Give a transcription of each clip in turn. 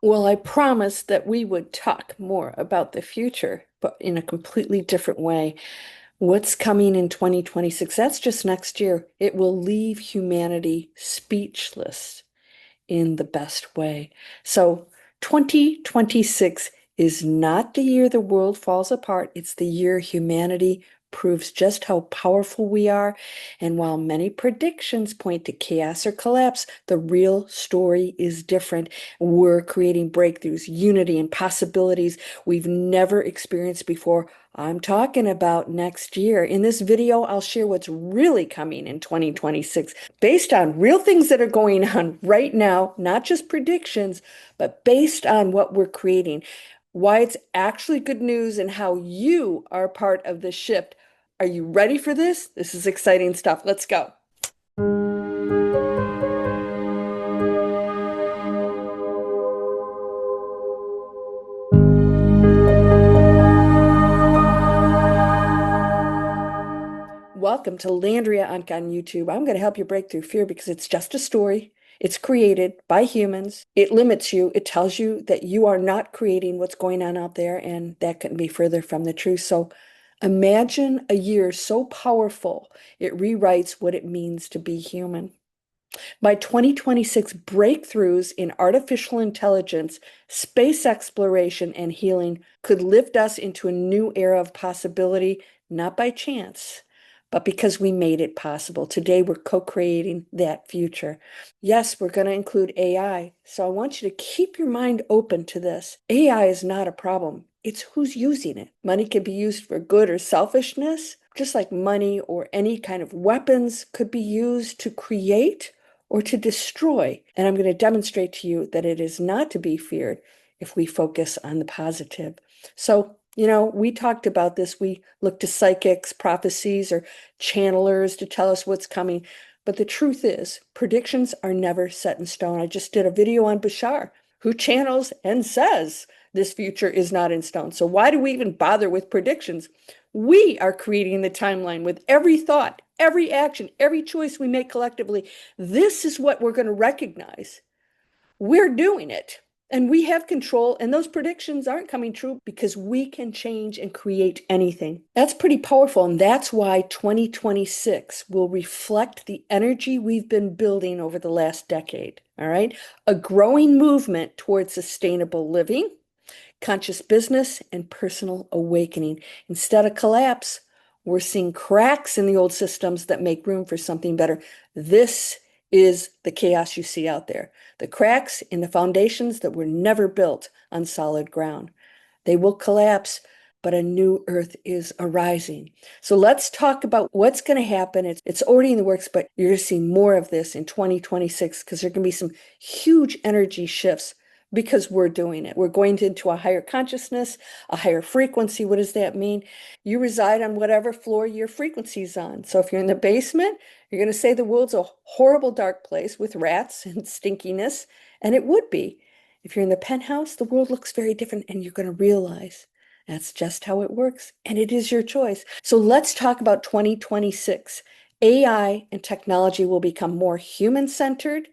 Well, I promised that we would talk more about the future, but in a completely different way. What's coming in 2026? That's just next year. It will leave humanity speechless in the best way. So 2026 is not the year the world falls apart. It's the year humanity proves just how powerful we are. And while many predictions point to chaos or collapse, the real story is different. We're creating breakthroughs, unity, and possibilities we've never experienced before. I'm talking about next year. In this video, I'll share what's really coming in 2026 based on real things that are going on right now, not just predictions, but based on what we're creating, why it's actually good news, and how you are part of the shift. Are you ready for this? This is exciting stuff. Let's go. Welcome to Landria Onkka on YouTube. I'm going to help you break through fear because it's just a story. It's created by humans. It limits you. It tells you that you are not creating what's going on out there, and that couldn't be further from the truth. So imagine a year so powerful, it rewrites what it means to be human. By 2026, breakthroughs in artificial intelligence, space exploration, and healing could lift us into a new era of possibility, not by chance, but because we made it possible. Today, we're co-creating that future. Yes, we're going to include AI. So I want you to keep your mind open to this. AI is not a problem. It's who's using it. Money can be used for good or selfishness, just like money or any kind of weapons could be used to create or to destroy. And I'm going to demonstrate to you that it is not to be feared if we focus on the positive. So, we talked about this. We look to psychics, prophecies, or channelers to tell us what's coming. But the truth is, predictions are never set in stone. I just did a video on Bashar, who channels and says this future is not in stone. So why do we even bother with predictions? We are creating the timeline with every thought, every action, every choice we make collectively. This is what we're going to recognize. We're doing it. And we have control, and those predictions aren't coming true because we can change and create anything. That's pretty powerful, and that's why 2026 will reflect the energy we've been building over the last decade. All right? A growing movement towards sustainable living, conscious business, and personal awakening. Instead of collapse, we're seeing cracks in the old systems that make room for something better. This is the chaos you see out there. The cracks in the foundations that were never built on solid ground. They will collapse, but a new earth is arising. So let's talk about what's going to happen. It's already in the works, but you're going to see more of this in 2026 because there are going to be some huge energy shifts because we're doing it. We're going into a higher consciousness, a higher frequency. What does that mean? You reside on whatever floor your frequency's on. So if you're in the basement, you're going to say the world's a horrible dark place with rats and stinkiness, and it would be. If you're in the penthouse, the world looks very different, and you're going to realize that's just how it works, and it is your choice. So let's talk about 2026. AI and technology will become more human-centered,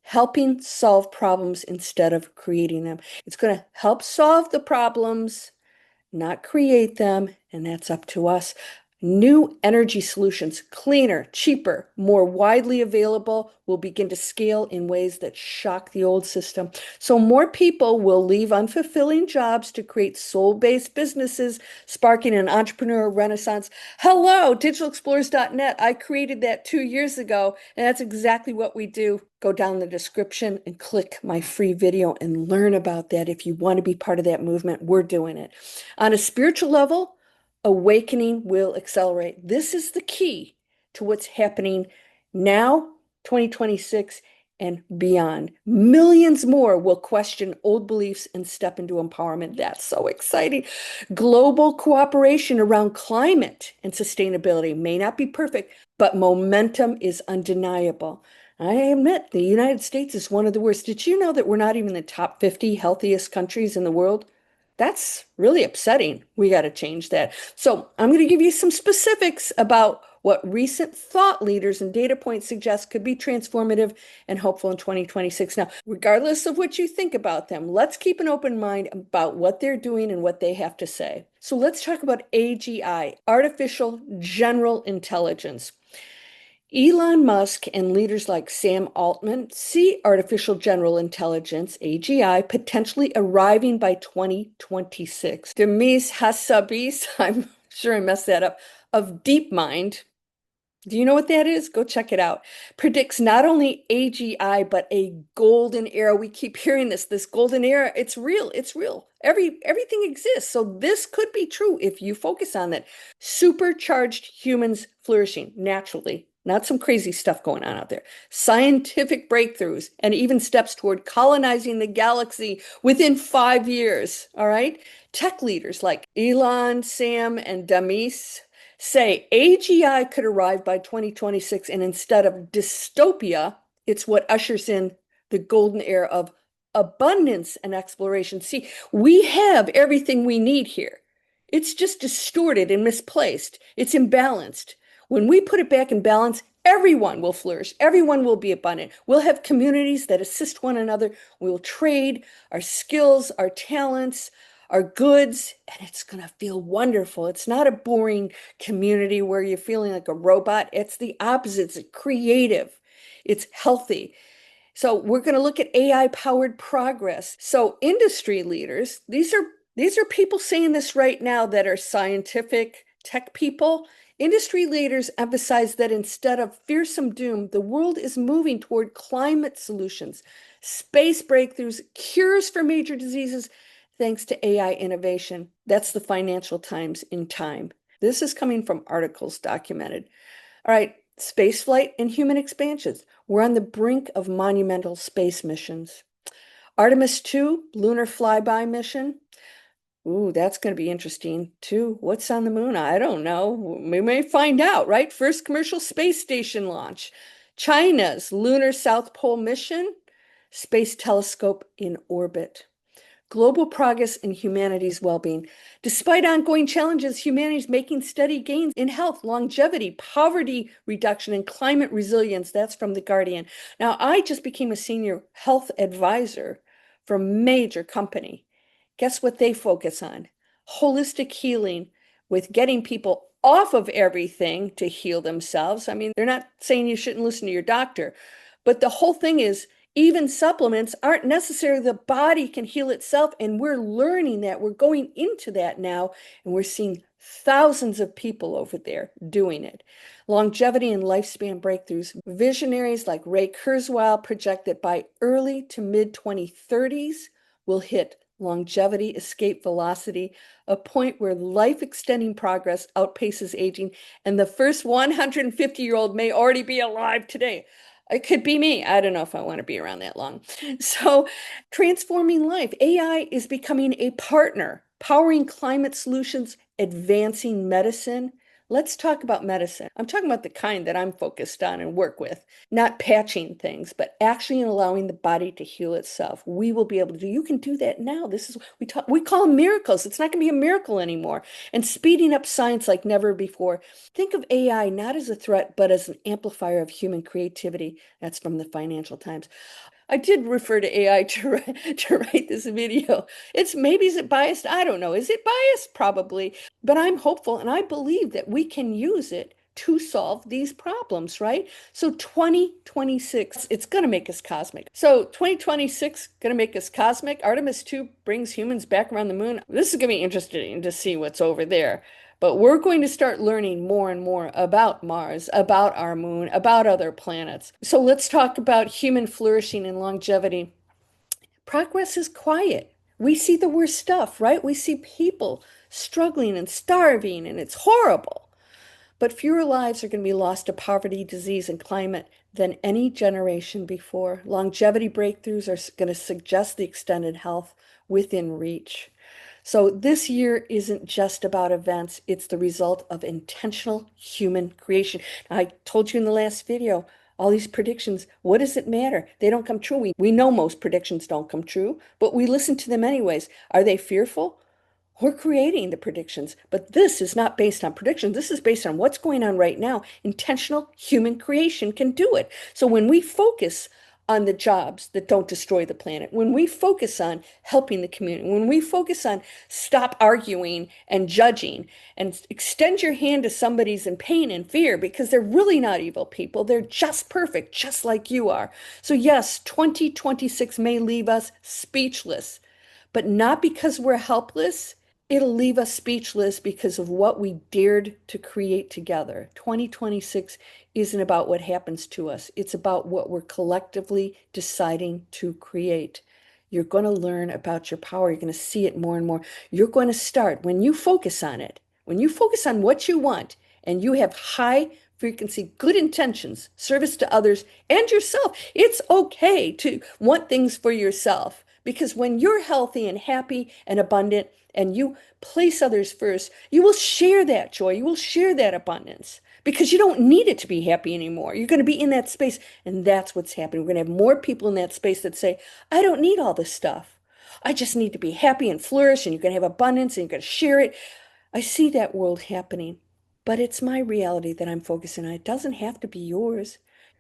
helping solve problems instead of creating them. It's going to help solve the problems, not create them, and that's up to us. New energy solutions, cleaner, cheaper, more widely available, will begin to scale in ways that shock the old system. So more people will leave unfulfilling jobs to create soul-based businesses, sparking an entrepreneurial renaissance. Hello, digitalexplorers.net. I created that 2 years ago, and that's exactly what we do. Go down the description and click my free video and learn about that. If you want to be part of that movement, we're doing it. On a spiritual level, awakening will accelerate. This is the key to what's happening now, 2026, and beyond. Millions more will question old beliefs and step into empowerment. That's so exciting. Global cooperation around climate and sustainability may not be perfect, but momentum is undeniable. I admit the United States is one of the worst. Did you know that we're not even the top 50 healthiest countries in the world? That's really upsetting. We got to change that. So I'm going to give you some specifics about what recent thought leaders and data points suggest could be transformative and hopeful in 2026. Now, regardless of what you think about them, let's keep an open mind about what they're doing and what they have to say. So let's talk about AGI, artificial general intelligence. Elon Musk and leaders like Sam Altman see artificial general intelligence, AGI, potentially arriving by 2026. Demis Hassabis, I'm sure I messed that up, of DeepMind, do you know what that is? Go check it out. Predicts not only AGI, but a golden era. We keep hearing this golden era. It's real. It's real. Everything exists. So this could be true if you focus on that. Supercharged humans flourishing naturally. Not some crazy stuff going on out there. Scientific breakthroughs and even steps toward colonizing the galaxy within 5 years. All right. Tech leaders like Elon, Sam, and Damis say AGI could arrive by 2026, and instead of dystopia, it's what ushers in the golden era of abundance and exploration. See, we have everything we need here. It's just distorted and misplaced. It's imbalanced. When we put it back in balance, everyone will flourish. Everyone will be abundant. We'll have communities that assist one another. We'll trade our skills, our talents, our goods, and it's going to feel wonderful. It's not a boring community where you're feeling like a robot. It's the opposite. It's creative. It's healthy. So we're going to look at AI powered progress. So industry leaders, these are people saying this right now that are scientific tech people. Industry leaders emphasize that instead of fearsome doom, the world is moving toward climate solutions, space breakthroughs, cures for major diseases, thanks to AI innovation. That's the Financial Times in Time. This is coming from articles documented. All right, spaceflight and human expansions. We're on the brink of monumental space missions. Artemis 2, lunar flyby mission. Ooh, that's going to be interesting too. What's on the moon? I don't know. We may find out, right? First commercial space station launch. China's lunar South Pole mission. Space telescope in orbit. Global progress in humanity's well-being. Despite ongoing challenges, humanity is making steady gains in health, longevity, poverty reduction, and climate resilience. That's from The Guardian. Now, I just became a senior health advisor for a major company. Guess what they focus on? Holistic healing with getting people off of everything to heal themselves. I mean, they're not saying you shouldn't listen to your doctor, but the whole thing is even supplements aren't necessary. The body can heal itself, and we're learning that. We're going into that now, and we're seeing thousands of people over there doing it. Longevity and lifespan breakthroughs. Visionaries like Ray Kurzweil project that by early to mid 2030s, we'll hit longevity escape velocity, a point where life-extending progress outpaces aging, and the first 150-year-old may already be alive today. It could be me. I don't know if I want to be around that long. So, transforming life. AI is becoming a partner, powering climate solutions, advancing medicine. Let's talk about medicine. I'm talking about the kind that I'm focused on and work with, not patching things, but actually allowing the body to heal itself. We will be able to do. You can do that now. This is we call them miracles. It's not going to be a miracle anymore. And speeding up science like never before. Think of AI not as a threat, but as an amplifier of human creativity. That's from the Financial Times. I did refer to AI to write this video. Is it biased? I don't know. Is it biased? Probably. But I'm hopeful and I believe that we can use it to solve these problems, right? So 2026, it's going to make us cosmic. So 2026 going to make us cosmic. Artemis 2 brings humans back around the moon. This is going to be interesting to see what's over there. But we're going to start learning more and more about Mars, about our moon, about other planets. So let's talk about human flourishing and longevity. Progress is quiet. We see the worst stuff, right? We see people struggling and starving, and it's horrible. But fewer lives are going to be lost to poverty, disease, and climate than any generation before. Longevity breakthroughs are going to suggest the extended health within reach. So this year isn't just about events, it's the result of intentional human creation. I told you in the last video, all these predictions, what does it matter? They don't come true. We know most predictions don't come true, but we listen to them anyways. Are they fearful? We're creating the predictions, but this is not based on predictions. This is based on what's going on right now. Intentional human creation can do it. So when we focus on the jobs that don't destroy the planet, when we focus on helping the community, when we focus on stop arguing and judging and extend your hand to somebody's in pain and fear because they're really not evil people. They're just perfect, just like you are. So yes, 2026 may leave us speechless, but not because we're helpless. It'll leave us speechless because of what we dared to create together. 2026 isn't about what happens to us, it's about what we're collectively deciding to create. You're going to learn about your power. You're going to see it more and more. You're going to start when you focus on it, when you focus on what you want, and you have high frequency, good intentions, service to others and yourself. It's okay to want things for yourself because when you're healthy and happy and abundant, and you place others first, you will share that joy. You will share that abundance because you don't need it to be happy anymore. You're going to be in that space, and that's what's happening. We're going to have more people in that space that say, I don't need all this stuff. I just need to be happy and flourish, and you're going to have abundance, and you're going to share it. I see that world happening, but it's my reality that I'm focusing on. It doesn't have to be yours.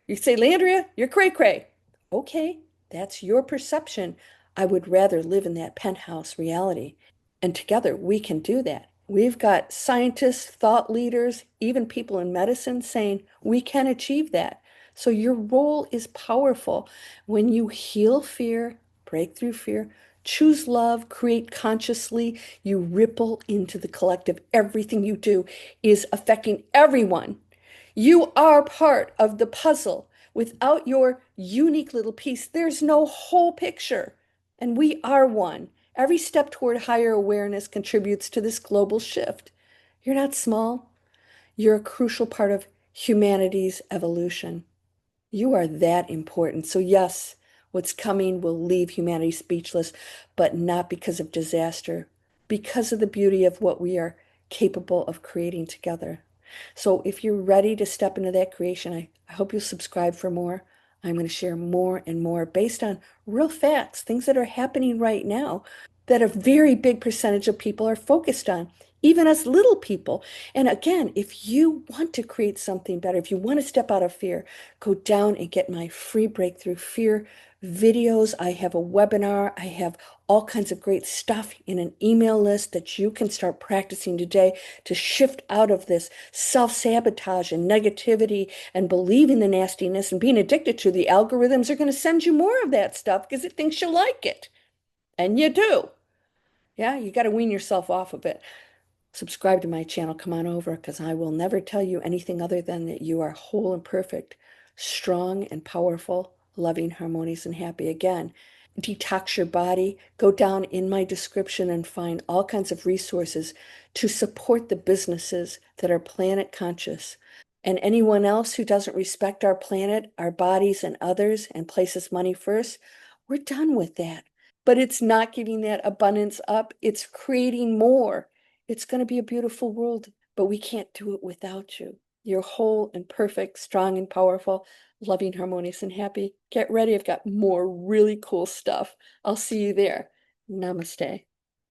You say, Landria, you're cray cray. Okay, that's your perception. I would rather live in that penthouse reality. And together we can do that. We've got scientists, thought leaders, even people in medicine saying we can achieve that. So your role is powerful. When you heal fear, break through fear, choose love, create consciously, you ripple into the collective. Everything you do is affecting everyone. You are part of the puzzle. Without your unique little piece, there's no whole picture. And we are one. Every step toward higher awareness contributes to this global shift. You're not small. You're a crucial part of humanity's evolution. You are that important. So, yes, what's coming will leave humanity speechless, but not because of disaster, because of the beauty of what we are capable of creating together. So, if you're ready to step into that creation, I hope you'll subscribe for more. I'm going to share more and more based on real facts, things that are happening right now that a very big percentage of people are focused on, even us little people. And again, if you want to create something better, if you want to step out of fear, go down and get my free Breakthrough Fear videos. I have a webinar. I have all kinds of great stuff in an email list that you can start practicing today to shift out of this self-sabotage and negativity and believing the nastiness and being addicted to. The algorithms are going to send you more of that stuff because it thinks you like it. And you do. Yeah, you got to wean yourself off of it. Subscribe to my channel. Come on over because I will never tell you anything other than that you are whole and perfect, strong and powerful, loving, harmonious, and happy. Again, detox your body. Go down in my description and find all kinds of resources to support the businesses that are planet conscious. And anyone else who doesn't respect our planet, our bodies, and others and places money first, we're done with that. But it's not giving that abundance up, it's creating more. It's going to be a beautiful world, but we can't do it without you. You're whole and perfect, strong and powerful, loving, harmonious, and happy. Get ready. I've got more really cool stuff. I'll see you there. Namaste.